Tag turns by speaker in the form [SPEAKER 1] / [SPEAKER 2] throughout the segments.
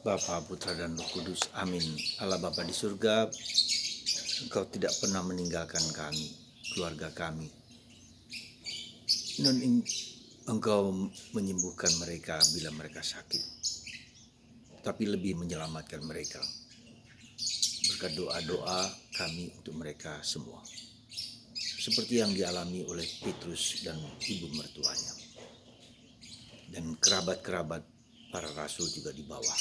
[SPEAKER 1] Bapa, Putra, dan Roh Kudus. Amin. Allah Bapa di surga, Engkau tidak pernah meninggalkan kami, keluarga kami. Engkau menyembuhkan mereka bila mereka sakit, tapi lebih menyelamatkan mereka. Berkat doa-doa kami untuk mereka semua, seperti yang dialami oleh Petrus dan ibu mertuanya, dan kerabat-kerabat para rasul juga di bawah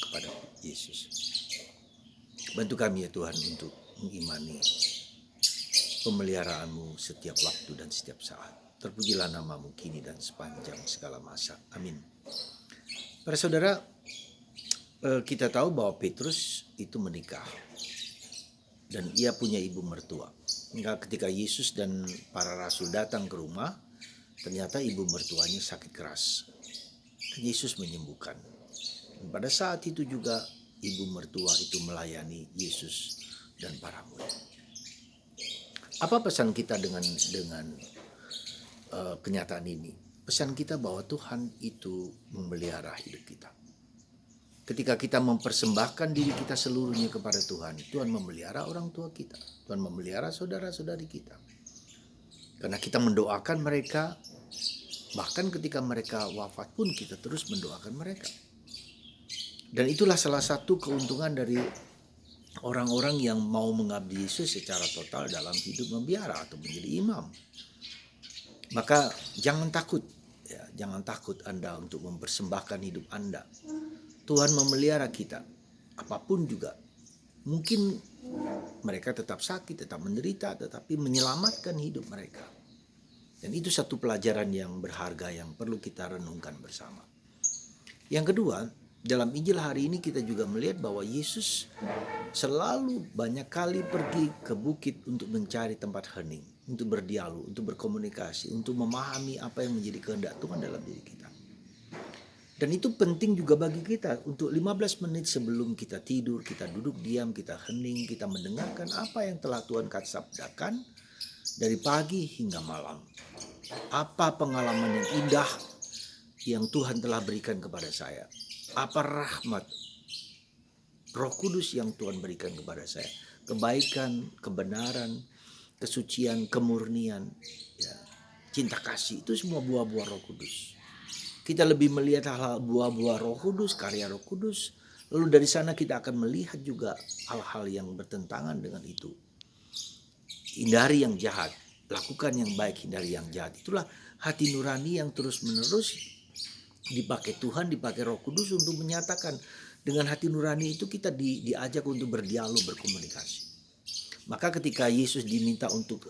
[SPEAKER 1] kepada Yesus. Bantu kami ya Tuhan untuk mengimani pemeliharaan-Mu setiap waktu dan setiap saat. Terpujilah nama-Mu kini dan sepanjang segala masa. Amin. Para saudara, kita tahu bahwa Petrus itu menikah dan ia punya ibu mertua. Hingga ketika Yesus dan para rasul datang ke rumah, ternyata ibu mertuanya sakit keras. Yesus menyembuhkan. Dan pada saat itu juga ibu mertua itu melayani Yesus dan para murid. Apa pesan kita dengan kenyataan ini? Pesan kita bahwa Tuhan itu memelihara hidup kita. Ketika kita mempersembahkan diri kita seluruhnya kepada Tuhan, Tuhan memelihara orang tua kita, Tuhan memelihara saudara-saudari kita. Karena kita mendoakan mereka, bahkan ketika mereka wafat pun kita terus mendoakan mereka. Dan itulah salah satu keuntungan dari orang-orang yang mau mengabdi Yesus secara total dalam hidup membiara atau menjadi imam. Maka jangan takut, jangan takut Anda untuk mempersembahkan hidup Anda. Tuhan memelihara kita, apapun juga. Mungkin mereka tetap sakit, tetap menderita, tetapi menyelamatkan hidup mereka. Dan itu satu pelajaran yang berharga yang perlu kita renungkan bersama. Yang kedua, dalam Injil hari ini kita juga melihat bahwa Yesus selalu banyak kali pergi ke bukit untuk mencari tempat hening, untuk berdialog, untuk berkomunikasi, untuk memahami apa yang menjadi kehendak Tuhan dalam diri kita. Dan itu penting juga bagi kita untuk 15 menit sebelum kita tidur, kita duduk diam, kita hening, kita mendengarkan apa yang telah Tuhan sabdakan dari pagi hingga malam. Apa pengalaman yang indah yang Tuhan telah berikan kepada saya? Apa rahmat Roh Kudus yang Tuhan berikan kepada saya? Kebaikan, kebenaran, kesucian, kemurnian, cinta kasih, itu semua buah-buah Roh Kudus. Kita lebih melihat hal-hal buah-buah Roh Kudus, karya Roh Kudus. Lalu dari sana kita akan melihat juga hal-hal yang bertentangan dengan itu. Hindari yang jahat, lakukan yang baik, hindari yang jahat. Itulah hati nurani yang terus-menerus dipakai Tuhan, dipakai Roh Kudus untuk menyatakan. Dengan hati nurani itu kita diajak untuk berdialog, berkomunikasi. Maka ketika Yesus diminta untuk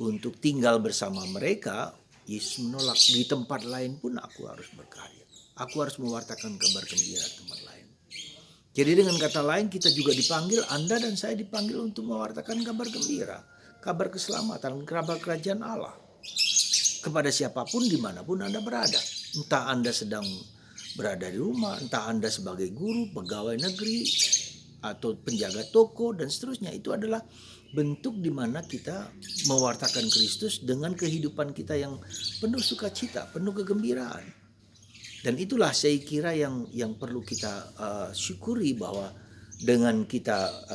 [SPEAKER 1] untuk tinggal bersama mereka, Yesus menolak. Di tempat lain pun aku harus berkarya. Aku harus mewartakan kabar gembira di tempat lain. Jadi dengan kata lain kita juga dipanggil, Anda dan saya dipanggil untuk mewartakan kabar gembira, kabar keselamatan, kabar kerajaan Allah kepada siapapun dimanapun Anda berada. Entah Anda sedang berada di rumah, entah Anda sebagai guru, pegawai negeri, atau penjaga toko dan seterusnya. Itu adalah bentuk di mana kita mewartakan Kristus dengan kehidupan kita yang penuh sukacita, penuh kegembiraan. Dan itulah saya kira yang perlu kita syukuri, bahwa dengan kita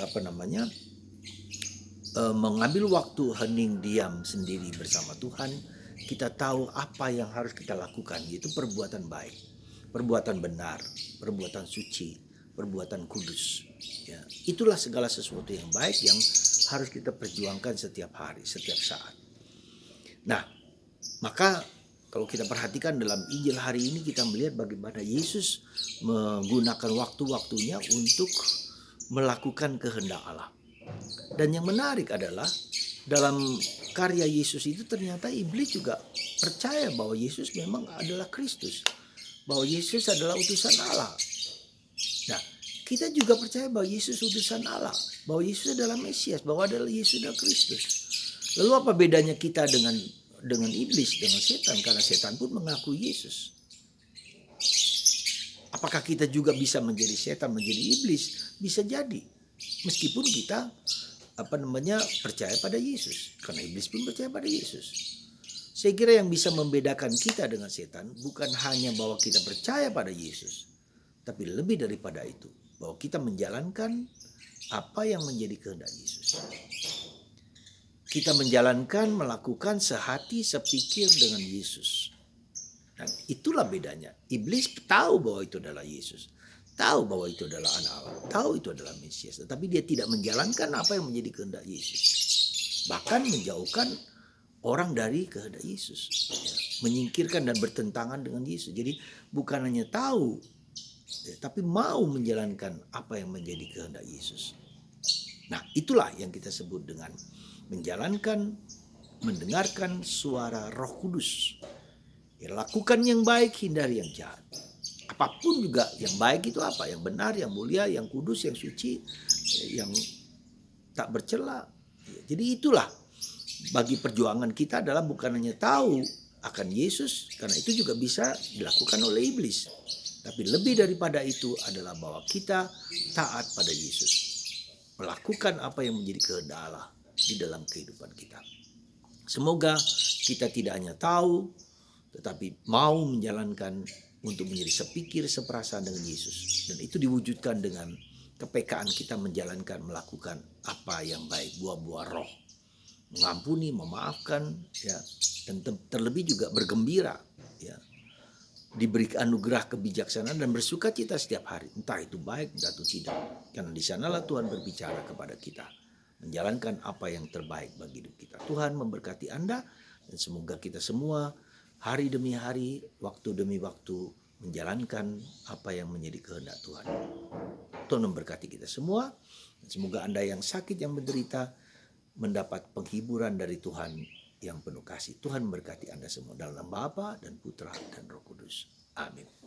[SPEAKER 1] mengambil waktu hening diam sendiri bersama Tuhan, kita tahu apa yang harus kita lakukan, yaitu perbuatan baik, perbuatan benar, perbuatan suci, perbuatan kudus. Ya, itulah segala sesuatu yang baik yang harus kita perjuangkan setiap hari, setiap saat. Nah, maka kalau kita perhatikan dalam Injil hari ini, kita melihat bagaimana Yesus menggunakan waktu-waktunya untuk melakukan kehendak Allah. Dan yang menarik adalah dalam karya Yesus itu ternyata iblis juga percaya bahwa Yesus memang adalah Kristus, bahwa Yesus adalah utusan Allah. Nah, kita juga percaya bahwa Yesus utusan Allah, bahwa Yesus adalah Mesias, bahwa adalah Yesus adalah Kristus. Lalu apa bedanya kita dengan iblis, dengan setan? Karena setan pun mengaku Yesus. Apakah kita juga bisa menjadi setan, menjadi iblis? Bisa jadi. Meskipun kita percaya pada Yesus, karena iblis pun percaya pada Yesus. Saya kira yang bisa membedakan kita dengan setan bukan hanya bahwa kita percaya pada Yesus, Tapi lebih daripada itu, bahwa kita menjalankan apa yang menjadi kehendak Yesus. Kita menjalankan, melakukan sehati, sepikir dengan Yesus. Dan itulah bedanya. Iblis tahu bahwa itu adalah Yesus. Tahu bahwa itu adalah anak Allah. Tahu itu adalah Mesias. Tetapi dia tidak menjalankan apa yang menjadi kehendak Yesus. Bahkan menjauhkan orang dari kehendak Yesus. Ya, menyingkirkan dan bertentangan dengan Yesus. Jadi bukan hanya tahu, ya, tapi mau menjalankan apa yang menjadi kehendak Yesus. Nah, itulah yang kita sebut dengan menjalankan, mendengarkan suara Roh Kudus. Ya, lakukan yang baik, hindari yang jahat. Apapun juga yang baik itu apa? Yang benar, yang mulia, yang kudus, yang suci, yang tak bercela. Ya, jadi itulah bagi perjuangan kita adalah bukan hanya tahu akan Yesus, karena itu juga bisa dilakukan oleh iblis. Tapi lebih daripada itu adalah bahwa kita taat pada Yesus. Melakukan apa yang menjadi kehendak Allah di dalam kehidupan kita. Semoga kita tidak hanya tahu, tetapi mau menjalankan untuk menjadi sepikir, seperasaan dengan Yesus. Dan itu diwujudkan dengan kepekaan kita menjalankan, melakukan apa yang baik, buah-buah roh. Mengampuni, memaafkan, ya, dan terlebih juga bergembira, ya. Diberi anugerah kebijaksanaan dan bersuka cita setiap hari. Entah itu baik, entah itu tidak. Karena di sanalah Tuhan berbicara kepada kita. Menjalankan apa yang terbaik bagi hidup kita. Tuhan memberkati Anda dan semoga kita semua hari demi hari, waktu demi waktu menjalankan apa yang menjadi kehendak Tuhan. Tuhan memberkati kita semua. Dan semoga Anda yang sakit, yang menderita mendapat penghiburan dari Tuhan yang penuh kasih. Tuhan memberkati Anda semua dalam nama Bapa dan Putra dan Roh Kudus. Amin.